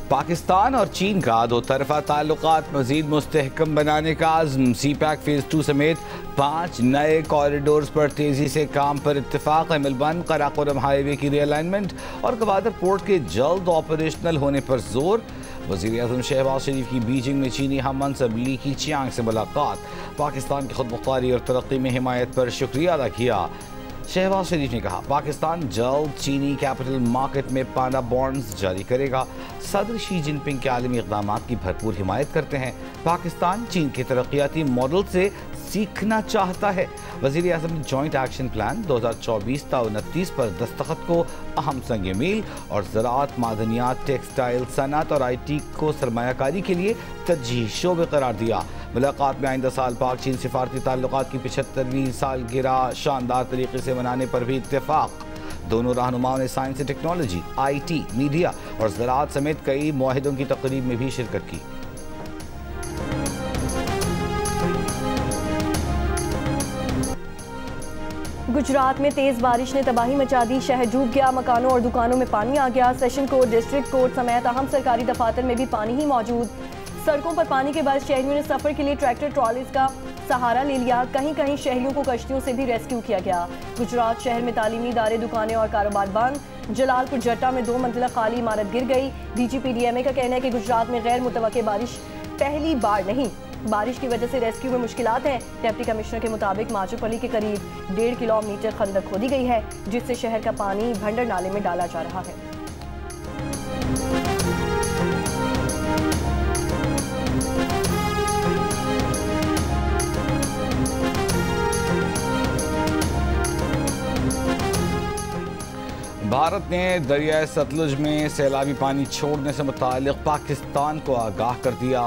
पाकिस्तान और चीन का दो तरफा ताल्लुकात मजीद मुस्तहकम बनाने का आज़म। सी पैक फेज़ 2 समेत 5 नए कॉरिडोर्स पर तेज़ी से काम पर इत्तेफाक। अमलबंद कराकोरम हाईवे की रीअलाइनमेंट और गवादर पोर्ट के जल्द ऑपरेशनल होने पर जोर। वज़ीर-ए-आज़म शहबाज शरीफ की बीजिंग में चीनी हम मनसब ली की चियांग से मुलाकात। पाकिस्तान की खुदमुख्तारी और तरक्की में हिमायत पर शुक्रिया अदा किया। शहबाज शरीफ ने कहा पाकिस्तान जल्द चीनी कैपिटल मार्केट में पाना बॉन्ड्स जारी करेगा। सदर शी जिनपिंग के आलमी इक़दाम की भरपूर हिमायत करते हैं। पाकिस्तान चीन के तरक्याती मॉडल से सीखना चाहता है। वज़ीर-ए-आज़म ने जॉइंट एक्शन प्लान 2024-29 पर दस्तखत को अहम संग मील और ज़राअत, मादनियात, टेक्सटाइल, सनअत और IT को सरमायाकारी के लिए तरजीही शोबे करार दिया। मुलाकात में आइंदा साल पाक चीन सिफारती ताल्लुकात की 75वीं सालगिरह शानदार तरीके से मनाने पर भी इत्तेफाक। दोनों रहनुमाओं ने science and technology, IT, media और ज़राअत समेत कई मुआहिदों की तकरीब में भी शिरकत की। गुजरात में तेज बारिश ने तबाही मचा दी। शहर डूब गया, मकानों और दुकानों में पानी आ गया। सेशन कोर्ट, डिस्ट्रिक्ट कोर्ट समेत अहम सरकारी दफातर में भी पानी ही मौजूद। सड़कों पर पानी के बाद शहरियों ने सफर के लिए ट्रैक्टर ट्रॉलीज का सहारा ले लिया। कहीं कहीं शहरियों को कश्तियों से भी रेस्क्यू किया गया। गुजरात शहर में तालीमी इदारे, दुकानें और कारोबार बंद। जलालपुर जट्टा में 2 मंजिला खाली इमारत गिर गई। DGP DMA का कहना है कि गुजरात में गैर मुतवक्के बारिश पहली बार नहीं। बारिश की वजह से रेस्क्यू में मुश्किलात हैं। डिप्टी कमिश्नर के मुताबिक माचोपल्ली के करीब 1.5 किलोमीटर खंदक खोदी गई है, जिससे शहर का पानी भंडर नाले में डाला जा रहा है। भारत ने दरियाए सतलुज में सैलाबी पानी छोड़ने से मुताल्लिक पाकिस्तान को आगाह कर दिया।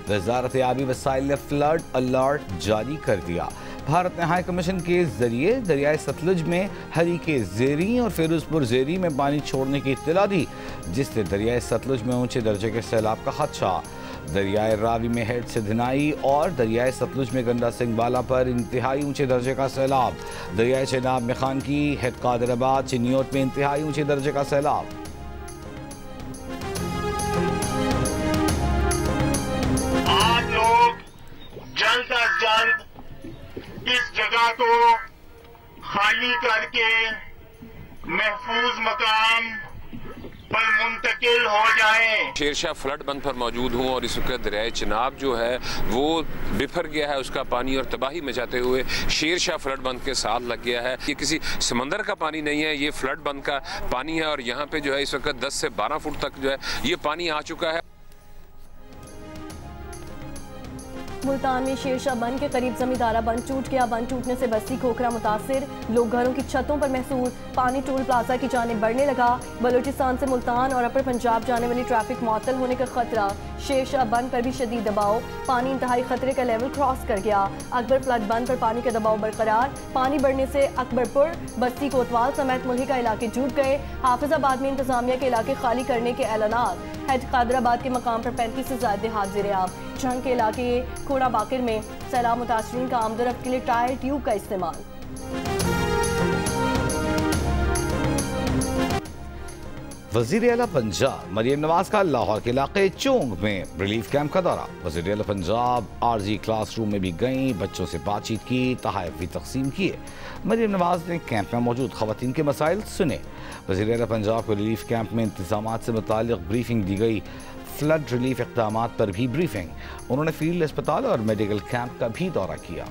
वजारत आबी वसाइल ने फ्लड अलर्ट जारी कर दिया। भारत ने हाई कमीशन के जरिए दरियाए सतलुज में हरीके ज़ेरी और फिरोजपुर ज़ेरी में पानी छोड़ने की इत्तला दी, जिससे दरियाए सतलुज में ऊंचे दर्जे के सैलाब का खदशा। दरियाए रावी में हेड से धिनाई और दरियाए सतलुज में गंडा सिंह बाला पर इंतहाई ऊंचे दर्जे का सैलाब। दरियाए चेनाब में खान की, हेड कादराबाद, चिन्नियोट में इंतहाई ऊंचे दर्जे का सैलाब। आज लोग जल्द अज जल्द इस जगह को खाली करके महफूज मकाम पर मुंतकिल हो जाएं। शेरशाह फ्लड बंद पर मौजूद हूँ और इस वक्त दरियाए चिनाब जो है वो बिफर गया है, उसका पानी और तबाही मचाते हुए शेरशाह फ्लड बंद के साथ लग गया है। ये किसी समंदर का पानी नहीं है, ये फ्लड बंद का पानी है और यहाँ पे जो है इस वक्त 10 से 12 फुट तक जो है ये पानी आ चुका है। मुल्तान में शेरशाह बंद के करीब जमींदारा बंद टूट गया। बंद टूटने से बस्ती खोखरा मुतासिर, लोग घरों की छतों पर महसूस। पानी टोल प्लाजा की जानिब बढ़ने लगा। बलूचिस्तान से मुल्तान और अपर पंजाब जाने वाली ट्रैफिक मुअत्तल होने का खतरा। शेरशाह बंद पर भी शदीद दबाव, पानी इंतहाई खतरे का लेवल क्रॉस कर गया। अकबर फ्लड बंद पर पानी का दबाव बरकरार। पानी बढ़ने से अकबरपुर, बस्ती, कोतवाल समेत मुल्हिका इलाके डूब गए। हाफिजाबाद में इंतजामिया के इलाके खाली करने के ऐलानात। हेड कादराबाद के मकाम पर 35 से ज्यादा देहात ज़ेर-ए-आब। जंग के इलाके खोड़ा बाकिर में सैलाब मुतासरीन का आमदरफ्त के लिए टायर ट्यूब का इस्तेमाल। वज़ीर आला पंजाब मरियम नवाज का लाहौर के इलाके चोंग में रिलीफ कैंप का दौरा। वज़ीर आला पंजाब आरजी क्लासरूम में भी गईं, बच्चों से बातचीत की, तोहफे भी तकसीम किए। मरियम नवाज ने कैंप में मौजूद खवातीन के मसाइल सुने। वज़ीर आला पंजाब को रिलीफ कैंप में इंतजामात से मुताल्लिक़ ब्रीफिंग दी गई। फ्लड रिलीफ इक़दामात पर भी ब्रीफिंग। उन्होंने फील्ड अस्पताल और मेडिकल कैंप का भी दौरा किया।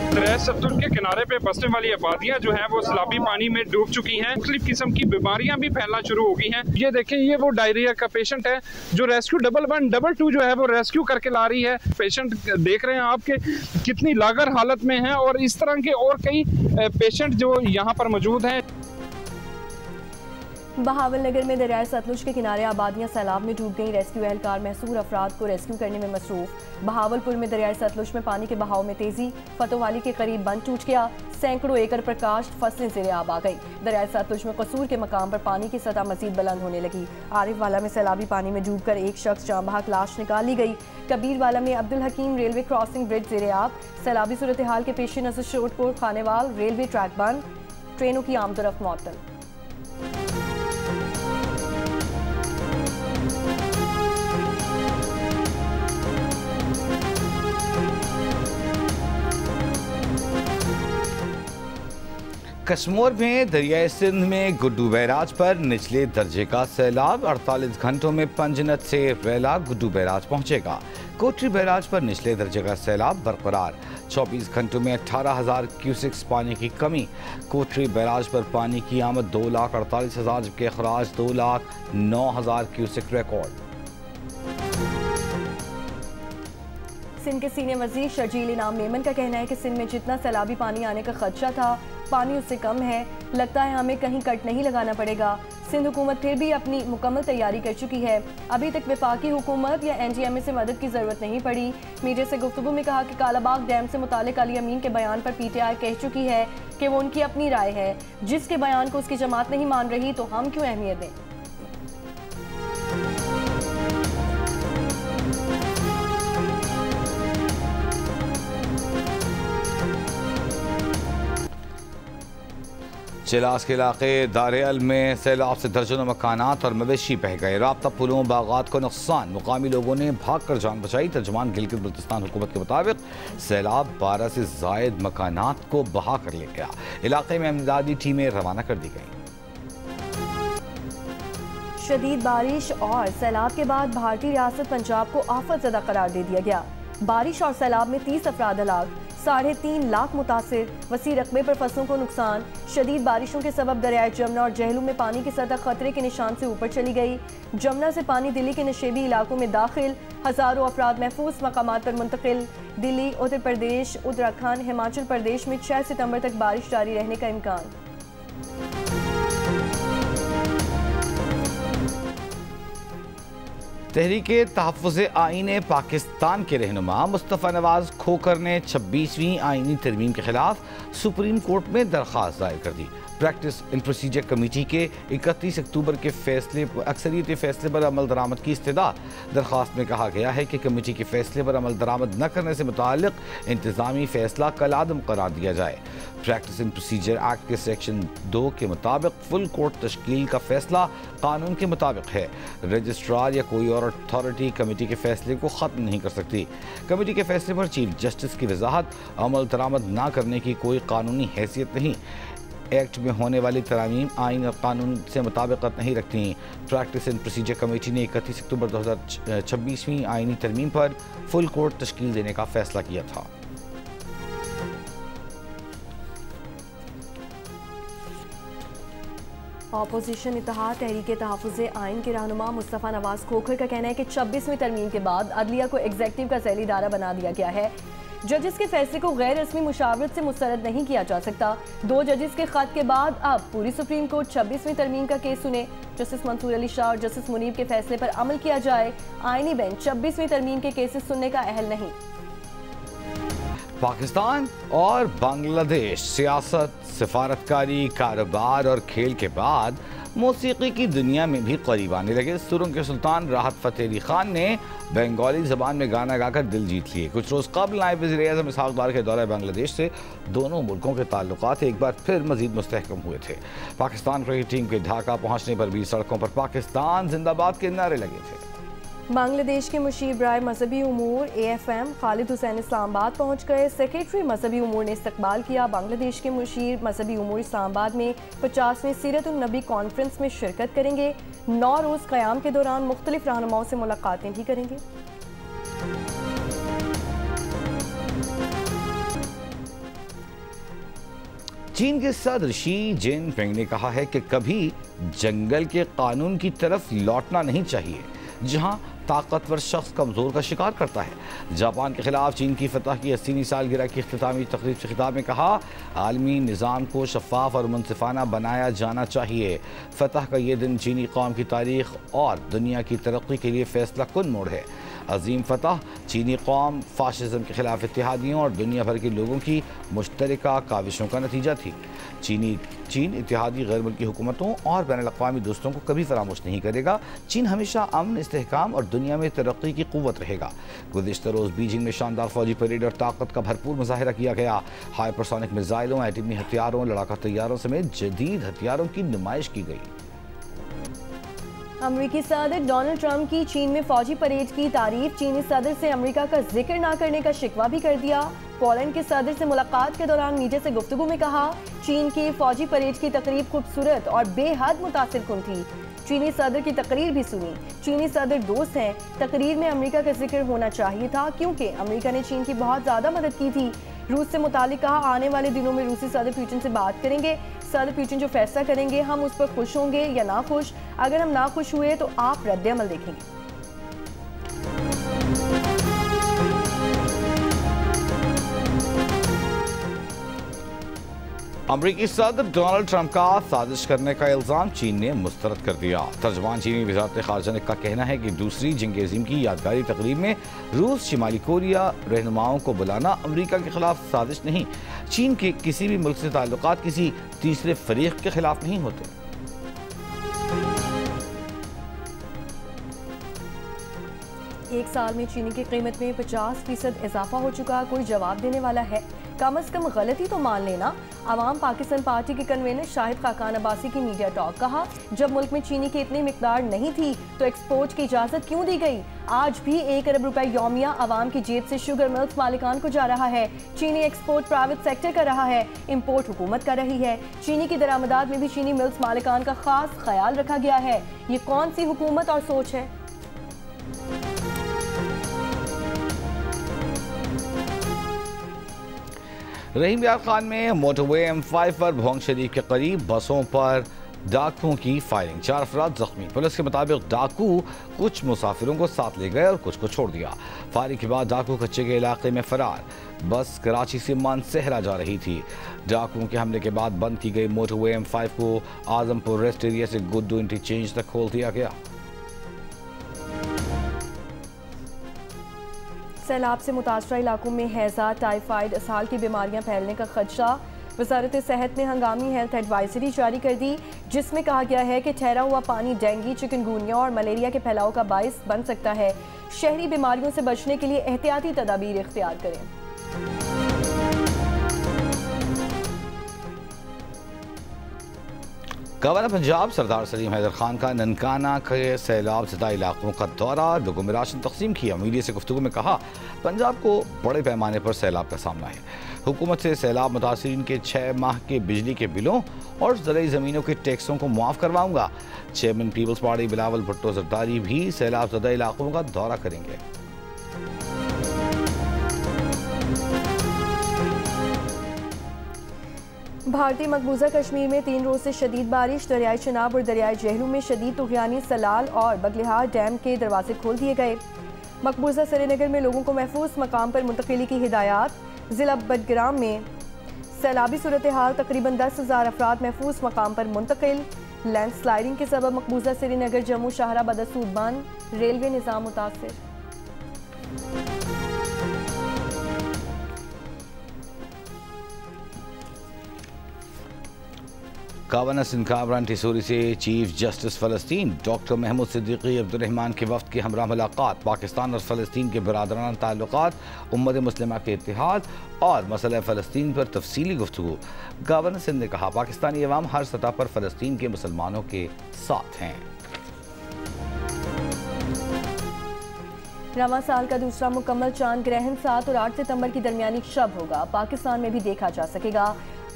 दरिया सतलुज के किनारे पे बसने वाली आबादियां जो हैं वो सैलाबी पानी में डूब चुकी हैं। मुख्तलिफ किस्म की बीमारियां भी फैलना शुरू हो गई हैं। ये देखें, ये वो डायरिया का पेशेंट है जो रेस्क्यू 112 जो है वो रेस्क्यू करके ला रही है। पेशेंट देख रहे हैं आपके कितनी लागर हालत में है और इस तरह के और कई पेशेंट जो यहाँ पर मौजूद हैं। बहावल नगर में दरियाए सतलुज के किनारे आबादियां सैलाब में डूब गई। रेस्क्यू एहलकार महसूर अफराद को रेस्क्यू करने में मसरूफ। बहावलपुर में दरियाए सतलुज में पानी के बहाव में तेजी। फतोवाली के करीब बंद टूट गया। सैकड़ों एकड़ पर काश्त फसलें ज़ेर-ए-आब आ गई। दरियाए सतलुज में कसूर के मकाम पर पानी की सतह मजीद बुलंद होने लगी। आरिफ वाला में सैलाबी पानी में डूबकर एक शख्स जाँ बहक लाश निकाल ली गई। कबीर वाला में अब्दुल हकीम रेलवे क्रॉसिंग ब्रिज ज़ेर-ए-आब। सैलाबी सूरत हाल के पेश नज़र शोटपुर खानेवाल रेलवे ट्रैक बंद। ट्रेनों की आमदोरफ्त मुअत्तल। कश्मीर में दरियाई सिंध में गुड्डू बैराज पर निचले दर्जे का सैलाब। 48 घंटों में पंजनत से रेला गुड्डू बैराज पहुंचेगा। कोटरी बैराज पर निचले दर्जे का सैलाब बरकरार। 24 घंटों में 18,000 क्यूसेक्स पानी की कमी। कोटरी बैराज पर पानी की आमद 2,48,000 जबकि अखराज 2,09,000 क्यूसेक रिकॉर्ड। सिंध के सीनियर वजीर शर्जील इनाम मेमन का कहना है कि सिंध में जितना सैलाबी पानी आने का खदशा था पानी उससे कम है। लगता है हमें कहीं कट नहीं लगाना पड़ेगा। सिंध हुकूमत फिर भी अपनी मुकम्मल तैयारी कर चुकी है। अभी तक वफाकी हुकूमत या NGMA से मदद की ज़रूरत नहीं पड़ी। मीडिया से गुफ्तगू में कहा कि कालाबाग डैम से मुतालिक अली अमीन के बयान पर PTI कह चुकी है कि वो उनकी अपनी राय है। जिसके बयान को उसकी जमात नहीं मान रही तो हम क्यों अहमियत दें। चिलास के इलाके दारेल में सैलाब से दर्जनों मकानात और मवेशी बह गए। राब्ता पुलों बागात को नुकसान। मुकामी लोगों ने भागकर जान बचाई। तर्जुमान गिलगित बल्तिस्तान हुकूमत के मुताबिक सैलाब 12 से जायद मकानात को बहा कर ले गया। इलाके में इमदादी टीमें रवाना कर दी गई। शदीद बारिश और सैलाब के बाद भारतीय रियासत पंजाब को आफतज़दा करार दे दिया गया। बारिश और सैलाब में 30 अफराद हलाक, 3.5 लाख मुतासिर, वसी रकबे पर फसलों को नुकसान। शदीद बारिशों के सबब दरियाए जमुना और जहलूम में पानी की सतह खतरे के निशान से ऊपर चली गई। जमुना से पानी दिल्ली के नशेबी इलाकों में दाखिल। हज़ारों अफराद महफूज मकामात पर मुंतकिल। दिल्ली, उत्तर प्रदेश, उत्तराखंड, हिमाचल प्रदेश में 6 सितंबर तक बारिश जारी रहने का इम्कान। तहरीके तहफ़्फ़ुज़ आईन पाकिस्तान के रहनुमा मुस्तफ़ा नवाज खोखर ने 26वीं आईनी तरमीम के खिलाफ सुप्रीम कोर्ट में दरख्वास्त दायर कर दी। प्रैक्टिस एंड प्रोसीजर कमेटी के 31 अक्टूबर के फैसले अक्सरियती फैसले पर अमल दरामद की इस्तदा। दरख्वास्त में कहा गया है कि कमेटी के फैसले पर अमल दरामद न करने से मुताल्लिक़ इंतज़ामी फैसला कलादम करार दिया जाए। प्रैक्टिस एंड प्रोसीजर एक्ट के सेक्शन 2 के मुताबिक फुल कोर्ट तश्कील का फैसला कानून के मुताबिक है। रजिस्ट्रार या कोई और अथॉरिटी कमेटी के फैसले को ख़त्म नहीं कर सकती। कमेटी के फैसले पर चीफ जस्टिस की वजाहत अमल दरामद न करने की कोई कानूनी हैसियत नहीं। एक्ट में होने वाली तरामीम आइन और कानून से मुताबिकत नहीं रखती। प्रैक्टिस एंड प्रोसीजर कमेटी ने 31 अक्टूबर 2026वीं आइनी तरमीम पर फुल कोर्ट तश्कील देने का फैसला किया था। अपोजिशन इत्तेहाद तहरीक तहफ़्फ़ुज़ आइन के रहनुमा मुस्तफ़ा नवाज खोखर का कहना है कि 26वीं तरमीम के बाद अदलिया को एग्जेक्टिव का ज़ैली इदारा बना दिया गया है। जजेस के फैसले को गैर रस्मी मुशावरत से मुस्तरद नहीं किया जा सकता। 2 जजेस के खत के बाद अब पूरी सुप्रीम कोर्ट 26वीं तरमीम का केस सुने। जस्टिस मंसूर अली शाह और जस्टिस मुनीब के फैसले पर अमल किया जाए। आईनी बेंच 26वीं तरमीम के केसेस सुनने का अहल नहीं। पाकिस्तान और बांग्लादेश सियासत, सफारतकारी, कारोबार और खेल के बाद मौसीकी की दुनिया में भी करीब आने लगे। सुरों के सुल्तान राहत फ़तेह अली खान ने बंगाली ज़बान में गाना गाकर दिल जीत लिए। कुछ रोज़ कबल नायब वज़ीर-ए-आज़म इसहाक़ डार के दौरे बांग्लादेश से दोनों मुल्कों के ताल्लुकात एक बार फिर मज़ीद मुस्तहकम हुए थे। पाकिस्तान क्रिकेट टीम के ढाका पहुँचने पर भी सड़कों पर पाकिस्तान जिंदाबाद के नारे लगे थे। बांग्लादेश के मुशीर बराए मजहबी उमूर AFM खालिद हुसैन इस्लामाबाद पहुँच गए। सेक्रेटरी मजहबी उमूर ने इस्तकबाल किया। बांग्लादेश के मुशीर मजहबी उमूर इस्लामाबाद में 50वें सीरत-उन-नबी कॉन्फ्रेंस में शिरकत करेंगे। 9 रोज़ क़याम के दौरान मुख्तलिफ रहनुमाओं से मुलाकातें भी करेंगे। चीन के सदर शी जिनपिंग ने कहा है कि कभी जंगल के कानून की तरफ लौटना नहीं चाहिए जहां ताकतवर शख्स कमज़ोर का शिकार करता है। जापान के खिलाफ चीन की फतह की 80वीं सालगिरह की इख्तितामी तकरीब से खिताब में कहा, आलमी निज़ाम को शफाफ और मुनसिफाना बनाया जाना चाहिए। फतह का ये दिन चीनी कौम की तारीख और दुनिया की तरक्की के लिए फैसला कुन मोड़ है। अजीम फतह चीनी कौम फाशिज्म के खिलाफ इत्तेहादियों और दुनिया भर के लोगों की मुश्तरका काविशों का नतीजा थी। चीन इत्तेहादी गैर मुल्की हुकूमतों और बैनुल-अक़वामी दोस्तों को कभी फरामोश नहीं करेगा। चीन हमेशा अमन, इस्तेहकाम और दुनिया में तरक्की की क़ुव्वत रहेगा। गुज़िश्ता रोज़ बीजिंग में शानदार फौजी परेड और ताकत का भरपूर मुज़ाहिरा किया गया। हाइपरसोनिक मिसाइलों, एटमी हथियारों, लड़ाका तैयारों समेत जदीद हथियारों की नुमाइश की गई। अमरीकी सदर डोनाल्ड ट्रंप की चीन में फौजी परेड की तारीफ। चीनी सदर से अमेरिका का जिक्र न करने का शिकवा भी कर दिया। पोलैंड के सदर से मुलाकात के दौरान मीडिया से गुफ्तगू में कहा, चीन की फौजी परेड की तकरीब खूबसूरत और बेहद मुतासिरकुन थी। चीनी सदर की तकरीर भी सुनी। चीनी सदर दोस्त हैं। तकरीर में अमेरिका का जिक्र होना चाहिए था क्योंकि अमेरिका ने चीन की बहुत ज़्यादा मदद की थी। रूस से मुतालिक कहा, आने वाले दिनों में रूसी सदर पुतिन से बात करेंगे। सदर पुतिन जो फैसला करेंगे हम उस पर खुश होंगे या ना खुश। अगर हम ना खुश हुए तो आप रद्द-ए-अमल देखेंगे। अमरीकी सदर डोनाल्ड ट्रंप का साजिश करने का इल्ज़ाम चीन ने मुस्तरद कर दिया। तर्जमान चीनी वज़ारत ख़ारजा का कहना है कि दूसरी जंग अज़ीम की यादगारी तकरीब में रूस शिमाली कोरिया रहनुमाओं को बुलाना अमरीका के खिलाफ साजिश नहीं। चीन के किसी भी मुल्क से ताल्लुकात किसी तीसरे फरीक के खिलाफ नहीं होते। एक साल में चीनी की कीमत में 50% इजाफा हो चुका। कोई जवाब देने वाला है? कम अज कम गलती तो मान लेना। अवाम पाकिस्तान पार्टी के कन्वीनर शाहिद खाकान अब्बासी की मीडिया टॉक। कहा, जब मुल्क में चीनी की इतनी मिकदार नहीं थी तो एक्सपोर्ट की इजाजत क्यों दी गई? आज भी 1 अरब रुपए यौमिया अवाम की जेब से शुगर मिल्स मालिकान को जा रहा है। चीनी एक्सपोर्ट प्राइवेट सेक्टर कर रहा है, इम्पोर्ट हुकूमत कर रही है। चीनी की दरामदात में भी चीनी मिल्स मालिकान का खास ख्याल रखा गया है। ये कौन सी हुकूमत और सोच है? रहीम यार खान में मोटरवे M5 पर भोंग शरीफ के करीब बसों पर डाकुओं की फायरिंग। 4 अफराद जख्मी। पुलिस के मुताबिक डाकू कुछ मुसाफिरों को साथ ले गए और कुछ को छोड़ दिया। फायरिंग के बाद डाकू कच्चे के इलाके में फरार। बस कराची से मानसहरा जा रही थी। डाकुओं के हमले के बाद बंद की गई मोटरवे M5 को आजमपुर रेस्ट एरिया से गुड्डू इंटरचेंज तक खोल दिया गया। सैलाब से मुतासरा इलाकों में हैजा, टाइफाइड, इसहाल की बीमारियां फैलने का खदशा। वजारत सेहत ने हंगामी हेल्थ एडवाइजरी जारी कर दी, जिसमें कहा गया है कि ठहरा हुआ पानी डेंगू, चिकनगुनिया और मलेरिया के फैलाव का बाइस बन सकता है। शहरी बीमारियों से बचने के लिए एहतियाती तदाबीर इख्तियार करें। गवर्नर पंजाब सरदार सलीम हैदर खान का ननकाना के सैलाब ज़दा इलाकों का दौरा। लोगों में राशन तकसीम किया। मीडिया से गुफ्तगू में कहा, पंजाब को बड़े पैमाने पर सैलाब का सामना है। हुकूमत से सैलाब मुतासिरीन के 6 माह के बिजली के बिलों और ज़रई ज़मीनों के टैक्सों को मुआफ़ करवाऊंगा। Chairman people's party Bilawal Bhutto Zardari भी सैलाब ज़दा इलाकों का दौरा करेंगे। भारतीय मकबूजा कश्मीर में 3 रोज से शदीद बारिश। दरियाई चिनाब और दरियाई जहलू में शदीद तूफ़ानी सलाल और बगलिहार डैम के दरवाजे खोल दिए गए। मकबूजा श्रीनगर में लोगों को महफूज मकाम पर मुंतकिली की हिदायत। ज़िला बडगाम में सैलाबी सूरत हाल, तकरीबन 10,000 अफराद महफूज मकाम पर मुंतकिल। लैंड स्लाइडिंग के सबब मकबूजा श्रीनगर जम्मू शाहरा बदसूद बंद। रेलवे निज़ाम मुतासिर। गवर्नर सिंध कामरान टिसूरी से चीफ जस्टिस फ़लस्तीन डॉक्टर महमूद सिद्दीकी अब्दुर्रहमान के वफ़द की हमरा मुलाकात। पाकिस्तान और फ़लस्तीन के बरादराना ताल्लुकात, उम्मत मुस्लिमा के इत्तेहाद और मसला फ़लस्तीन पर तफसीली गुफ्तगू। गवर्नर सिंध ने कहा, पाकिस्तानी अवाम हर सतह पर फ़लस्तीन के मुसलमानों के साथ हैं। रवां साल का दूसरा मुकम्मल चांद ग्रहण 7 और 8 सितंबर की दरमियानी शब होगा। पाकिस्तान में भी देखा जा सकेगा।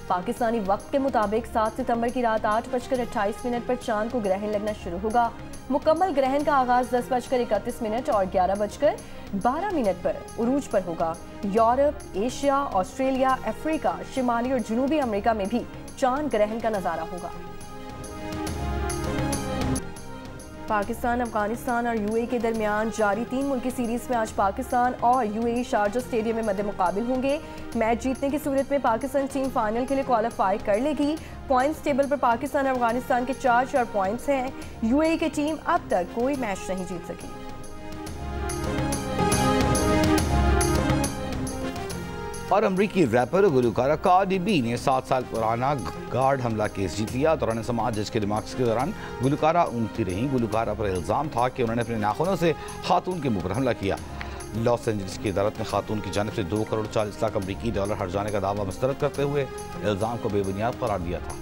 पाकिस्तानी वक्त के मुताबिक 7 सितंबर की रात 8:28 पर चांद को ग्रहण लगना शुरू होगा। मुकम्मल ग्रहण का आगाज 10:31 और 11:12 पर उरूज पर होगा। यूरोप, एशिया, ऑस्ट्रेलिया, अफ्रीका, शिमाली और जनूबी अमेरिका में भी चांद ग्रहण का नजारा होगा। पाकिस्तान, अफगानिस्तान और यूएई के दरमियान जारी 3 मुल्की सीरीज में आज पाकिस्तान और यूएई शारजा स्टेडियम में मद्दे मुकाबिल होंगे। मैच जीतने की सूरत में पाकिस्तान टीम फाइनल के लिए क्वालिफाई कर लेगी। पॉइंट्स टेबल पर पाकिस्तान और अफगानिस्तान के 4 पॉइंट्स हैं। यूएई की टीम अब तक कोई मैच नहीं जीत सकी। और अमरीकी रैपर और गुलकारा कार्डी बी ने 7 साल पुराना गार्ड हमला केस जीत लिया। दौरान समाज जज के रिमार्क्स के दौरान गुलकारा ऊँगती रहीं। गुलकारा पर इल्ज़ाम था कि उन्होंने अपने नाखूनों से खातून के मुंह पर हमला किया। लॉस एंजलिस की अदालत ने खातून की जानिब से $2 करोड़ 40 लाख अमरीकी हर्जाने का दावा मुस्तरद करते हुए इल्ज़ाम को बेबुनियाद करार दिया था।